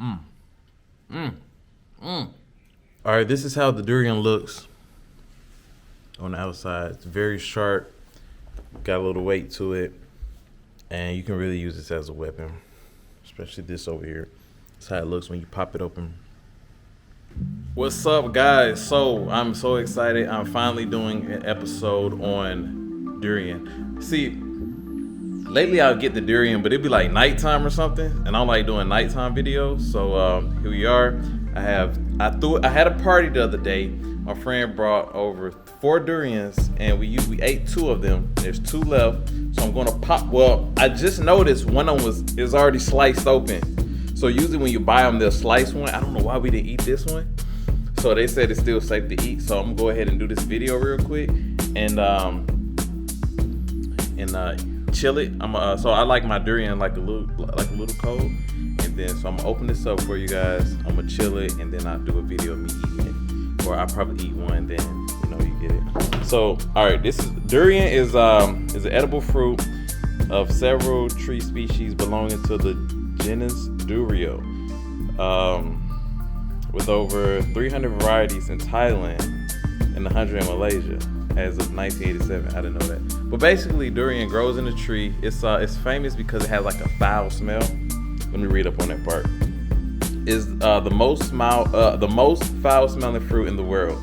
All right, this is how the durian looks on the outside. It's very sharp, got a little weight to it, and you can really use this as a weapon, especially this over here. That's how it looks when you pop it open. What's up, guys? So I'm so excited. I'm finally doing an episode on durian. See, lately I'll get the durian, but it'd be like nighttime or something, and I don't like doing nighttime videos. So here we are. I had a party the other day. My friend brought over 4 durians, and we ate 2 of them. There's 2 left, so I'm gonna pop. Well, I just noticed one of them is already sliced open. So usually when you buy them, they'll slice one. I don't know why we didn't eat this one. So they said it's still safe to eat. So I'm gonna go ahead and do this video real quick and chill it. So I like my durian like a little cold. And then so I'm gonna open this up for you guys. I'm gonna chill it, and then I'll do a video of me eating it. Or I'll probably eat one, then you get it. So all right, durian is an edible fruit of several tree species belonging to the genus Durian, with over 300 varieties in Thailand and 100 in Malaysia as of 1987. I didn't know that. But basically, durian grows in a tree. It's famous because it has like a foul smell. Let me read up on that part. Is the most foul-smelling fruit in the world.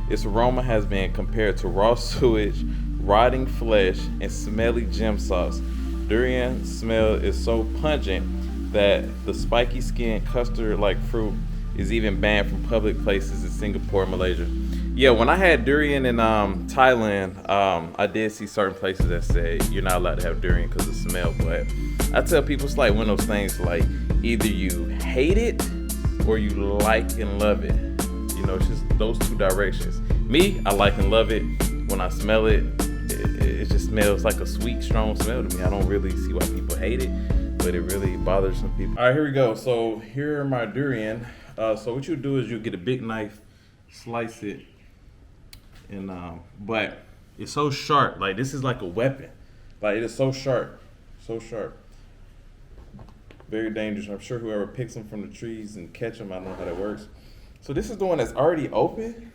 Its aroma has been compared to raw sewage, rotting flesh, and smelly gym sauce. Durian smell is so pungent that the spiky skin custard-like fruit is even banned from public places in Singapore and Malaysia. Yeah, when I had durian in Thailand, I did see certain places that said you're not allowed to have durian because of the smell. But I tell people it's like one of those things, like either you hate it or you like and love it. It's just those 2 directions. Me, I like and love it. When I smell it, it just smells like a sweet, strong smell to me. I don't really see why people hate it, but it really bothers some people. All right, here we go. So here are my durian. So what you do is you get a big knife, slice it, and but it's so sharp. Like this is like a weapon. Like it is so sharp, very dangerous. I'm sure whoever picks them from the trees and catch them, I don't know how that works. So this is the one that's already open,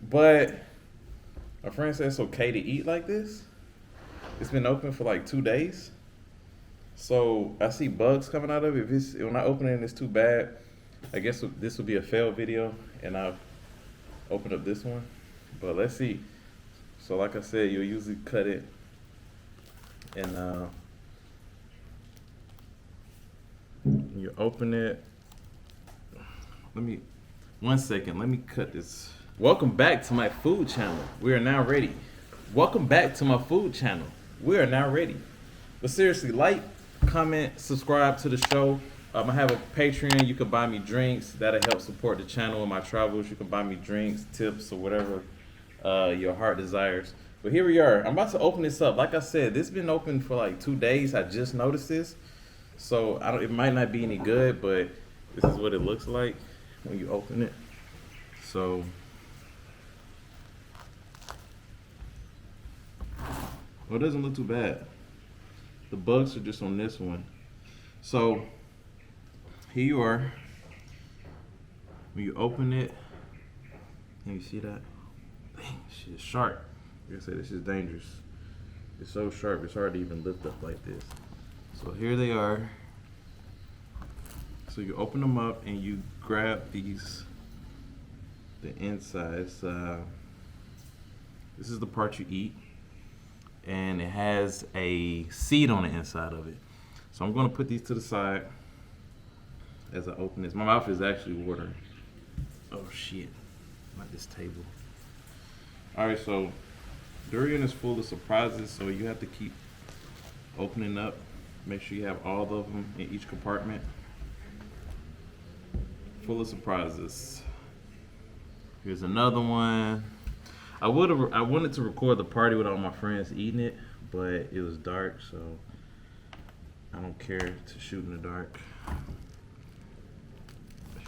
but my friend said it's okay to eat like this. It's been open for like 2 days. So I see bugs coming out of it. When I open it and it's too bad, I guess this will be a fail video, and I'll open up this one. But let's see. So like I said, you'll usually cut it, and you open it. One second, let me cut this. Welcome back to my food channel. We are now ready. Welcome back to my food channel. We are now ready. But seriously, like, comment, subscribe to the show. I have a Patreon. You can buy me drinks. That'll help support the channel in my travels. You can buy me drinks, tips, or whatever your heart desires. But here we are. I'm about to open this up. Like I said, this has been open for like 2 days. I just noticed this. So it might not be any good, but this is what it looks like when you open it. So well, it doesn't look too bad. The bugs are just on this one. So here you are. When you open it, can you see that? Dang, shit is sharp. Like I said, this is dangerous. It's so sharp, it's hard to even lift up like this. So here they are. So you open them up and you grab the insides. This is the part you eat, and it has a seed on the inside of it. So I'm gonna put these to the side as I open this. My mouth is actually watering. Oh shit, not this table. All right, so durian is full of surprises, so you have to keep opening up. Make sure you have all of them in each compartment. Full of surprises. Here's another one. I wanted to record the party with all my friends eating it, but it was dark, so I don't care to shoot in the dark.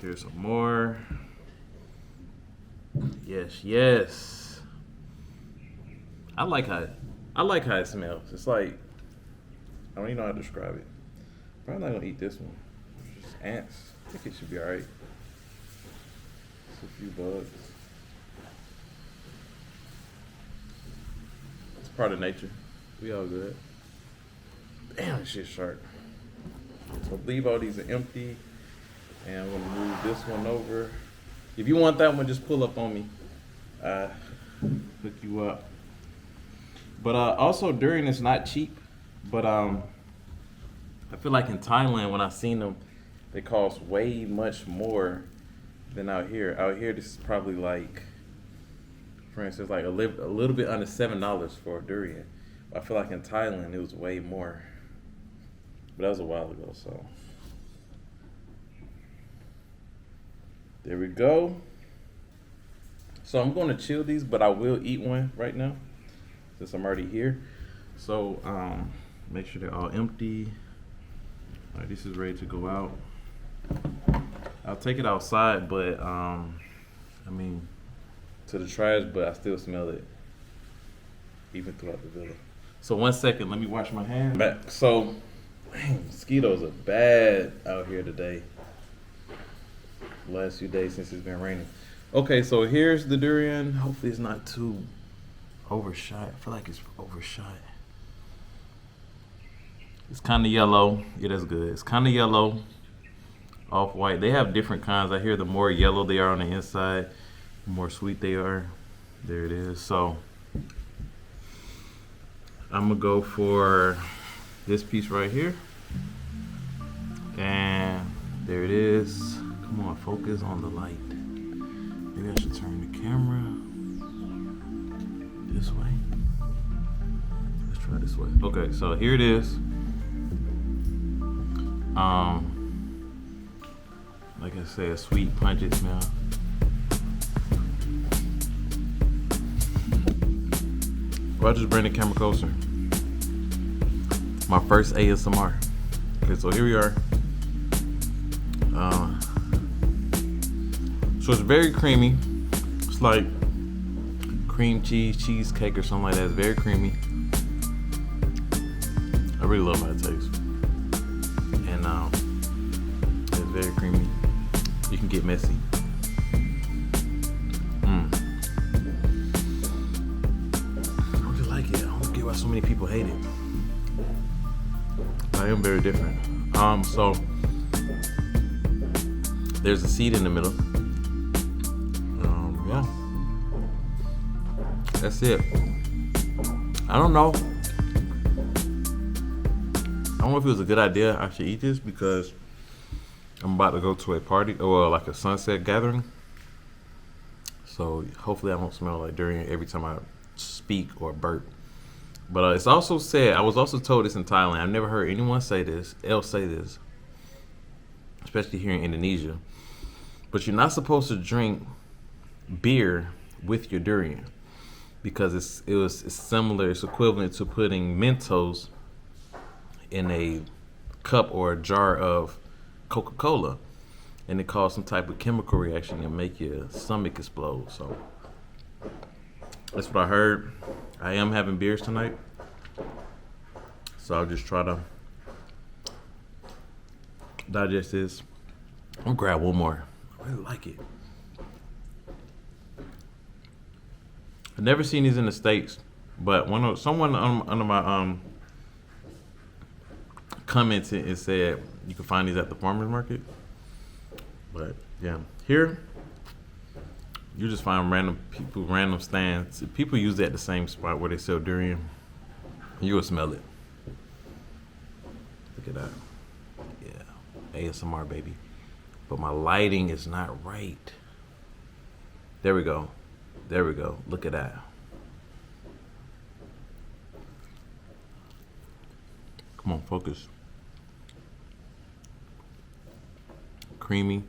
Here's some more. Yes. I like how it smells. It's like, I don't even know how to describe it. Probably not gonna eat this one. Just ants. I think it should be alright. Just a few bugs. It's part of nature. We all good. Damn, this shit's sharp. So I believe all these are empty. And I'm gonna move this one over. If you want that one, just pull up on me. Hook you up. But also Durian is not cheap. But I feel like in Thailand when I seen them, they cost way much more than out here. Out here, this is probably like, for instance, like a little bit under $7 for a durian. I feel like in Thailand it was way more. But that was a while ago, so. There we go. So I'm gonna chill these, but I will eat one right now since I'm already here. So make sure they're all empty. All right, this is ready to go out. I'll take it outside, but I mean, to the trash, but I still smell it even throughout the villa. So 1 second, let me wash my hands. Back. So, man, mosquitoes are bad out here today. Last few days since it's been raining. Okay, so here's the durian. Hopefully it's not too overshot. I feel like it's overshot. It's kind of yellow. Yeah, that's good. It's kind of yellow, off-white. They have different kinds. I hear the more yellow they are on the inside, the more sweet they are. There it is. So I'm gonna go for this piece right here. And there it is. Come on, focus on the light. Maybe I should turn the camera this way. Let's try this way. Okay, so here it is. Like I said, a sweet pungent smell. Well, I'll just bring the camera closer. My first ASMR. Okay, so here we are. So it's very creamy. It's like cream cheese, cheesecake or something like that. It's very creamy. I really love how it tastes. And it's very creamy. You can get messy. I really like it. I don't get why so many people hate it. I am very different. So there's a seed in the middle. Yeah. That's it. I don't know. I don't know if it was a good idea I should eat this because I'm about to go to a party or like a sunset gathering. So hopefully I don't smell like durian every time I speak or burp. But it's also said, I was also told this in Thailand. I've never heard anyone say this, especially here in Indonesia. But you're not supposed to drink beer with your durian because it's similar, it's equivalent to putting Mentos in a cup or a jar of Coca-Cola, and it causes some type of chemical reaction and make your stomach explode. So that's what I heard. I am having beers tonight, so I'll just try to digest this. I'm gonna grab one more. I really like it. I've never seen these in the States, but someone under my commented and said you can find these at the farmer's market. But yeah, here you just find random stands. People use it at the same spot where they sell durian. You will smell it. Look at that. Yeah, ASMR baby. But my lighting is not right. There we go. There we go. Look at that. Come on, focus. Creamy.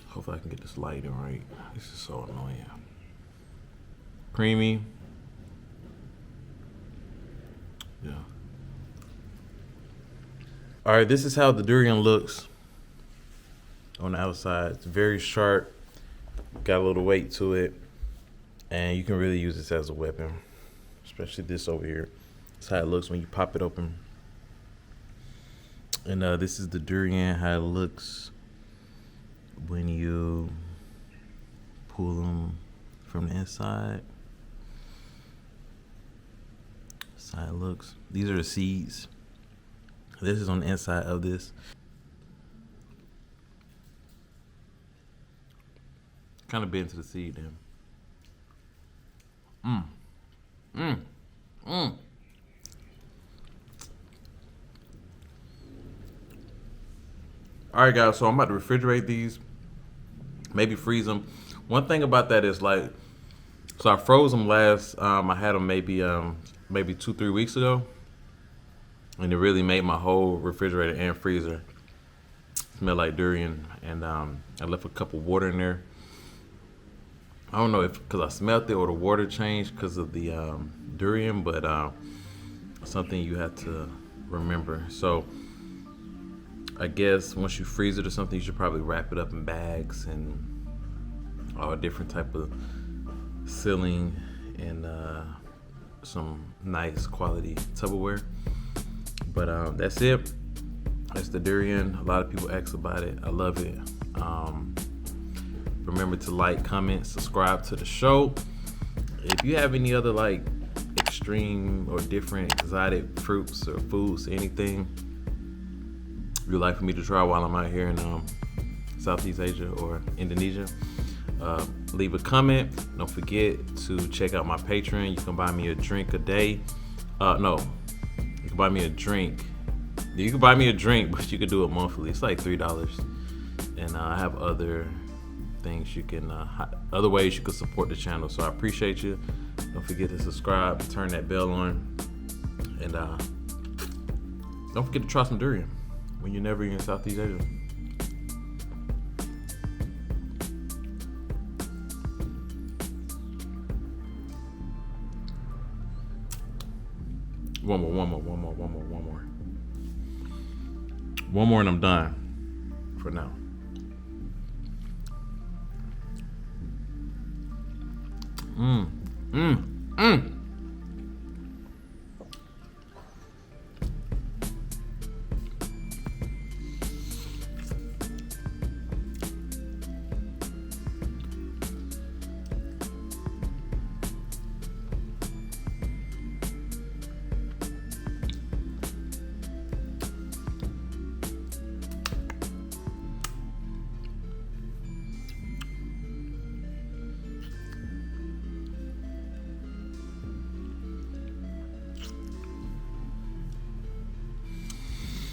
Hopefully I can get this lighting right. This is so annoying. Creamy. Yeah. All right, this is how the durian looks on the outside. It's very sharp. Got a little weight to it, and you can really use this as a weapon, especially this over here. That's how it looks when you pop it open. And this is the durian, how it looks when you pull them from the inside. That's how it looks. These are the seeds. This is on the inside of this. Kind of bit into the seed then. All right, guys. So I'm about to refrigerate these, maybe freeze them. One thing about that is like, so I froze them last. I had them maybe 2-3 weeks ago, and it really made my whole refrigerator and freezer smell like durian. And I left a cup of water in there. I don't know if because I smelled it or the water changed because of the durian, but something you have to remember. So I guess once you freeze it or something, you should probably wrap it up in bags and all different type of sealing and some nice quality Tupperware. But that's it. That's the durian. A lot of people ask about it. I love it. Remember to like, comment, subscribe to the show. If you have any other like extreme or different exotic fruits or foods, anything you'd like for me to try while I'm out here in Southeast Asia or Indonesia, leave a comment. Don't forget to check out my Patreon. You can buy me a drink a day. No, you can buy me a drink. You can buy me a drink, but you can do it monthly. It's like $3. And I have other things you can, other ways you can support the channel. So I appreciate you. Don't forget to subscribe, turn that bell on, and don't forget to try some durian when you're never in Southeast Asia. One more and I'm done for now.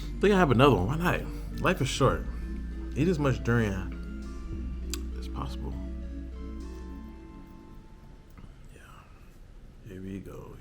I think I have another one. Why not? Life is short. Eat as much durian as possible. Yeah. Here we go.